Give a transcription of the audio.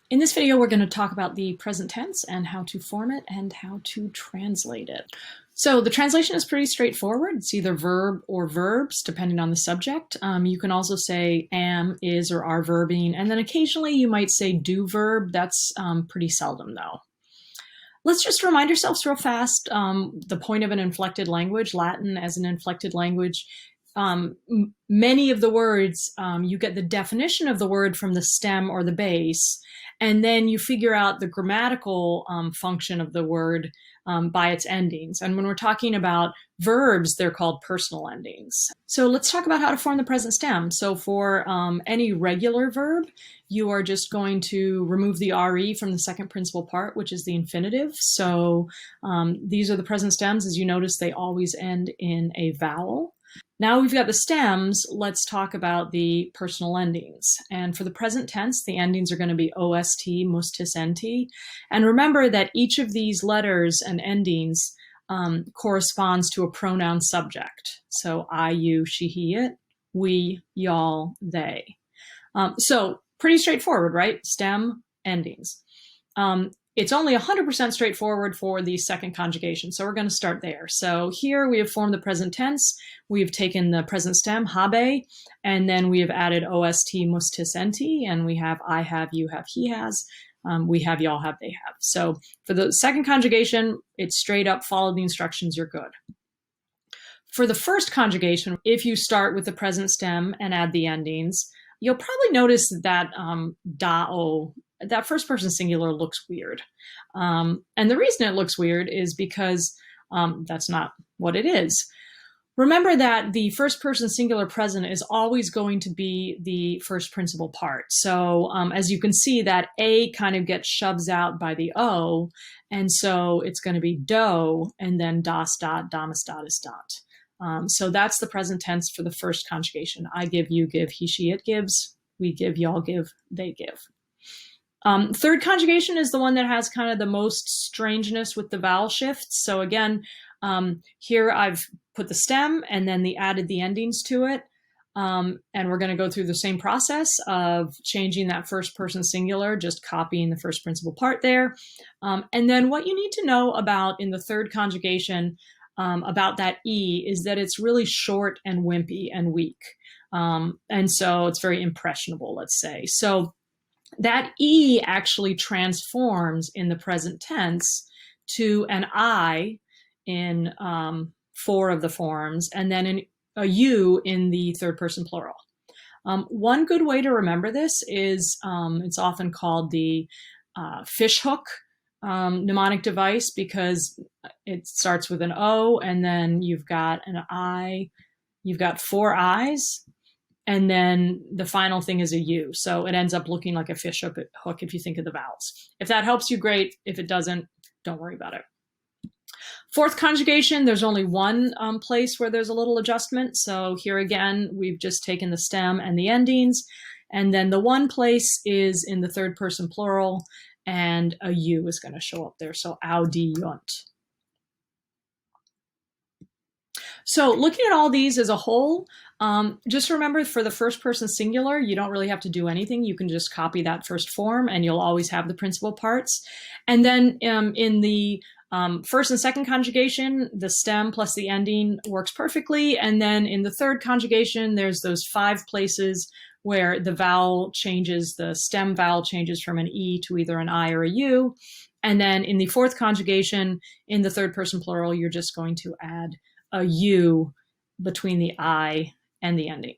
In this video, we're going to talk about the present tense and how to form it and how to translate it. So the translation is pretty straightforward. It's either verb or verbs, depending on the subject. You can also say am, is, or are verbing. And then occasionally you might say do verb. That's pretty seldom, though. Let's just remind ourselves real fast the point of an inflected language, Latin as an inflected language. Many of the words, you get the definition of the word from the stem or the base, and then you figure out the grammatical function of the word by its endings. And when we're talking about verbs, they're called personal endings. So let's talk about how to form the present stem. So for any regular verb, you are just going to remove the RE from the second principal part, which is the infinitive. So these are the present stems. As you notice, they always end in a vowel. Now we've got the stems, let's talk about the personal endings. And for the present tense, the endings are going to be OST, mustis, NT. And remember that each of these letters and endings corresponds to a pronoun subject. So I, you, she, he, it, we, y'all, they. So pretty straightforward, right? Stem, endings. It's only 100% straightforward for the second conjugation, so we're going to start there. So here we have formed the present tense. We've taken the present stem, habe, and then we have added OST, mustis, NT, and we have I have, you have, he has, we have, y'all have, they have. So for the second conjugation, it's straight up, follow the instructions, you're good. For the first conjugation, if you start with the present stem and add the endings, you'll probably notice that da'o, that first person singular looks weird. And the reason it looks weird is because that's not what it is. Remember that the first person singular present is always going to be the first principal part. So as you can see, that A kind of gets shoved out by the O, and so it's going to be do, and then das, dot, damas, datus, dot. So that's the present tense for the first conjugation. I give, you give, he, she, it gives, we give, y'all give, they give. Third conjugation is the one that has kind of the most strangeness with the vowel shifts. So again, here I've put the stem and then added the endings to it. And we're going to go through the same process of changing that first person singular, just copying the first principal part there. And then what you need to know about in the third conjugation about that E is that it's really short and wimpy and weak. And so it's very impressionable, let's say. So that E actually transforms in the present tense to an I in 4 of the forms, and then a U in the third person plural. One good way to remember this is it's often called the fishhook mnemonic device, because it starts with an O, and then you've got an I, you've got 4 I's, and then the final thing is a U. So it ends up looking like a fish hook if you think of the vowels. If that helps you, great. If it doesn't, don't worry about it. Fourth conjugation, there's only one place where there's a little adjustment. So here again, we've just taken the stem and the endings. And then the one place is in the third person plural, and a U is going to show up there. So audiunt. So looking at all these as a whole, just remember for the first person singular, you don't really have to do anything. You can just copy that first form and you'll always have the principal parts. And then in the first and second conjugation, the stem plus the ending works perfectly. And then in the third conjugation, there's those 5 places where the vowel changes, the stem vowel changes from an E to either an I or a U. And then in the fourth conjugation, in the third person plural, you're just going to add a U between the I and the ending.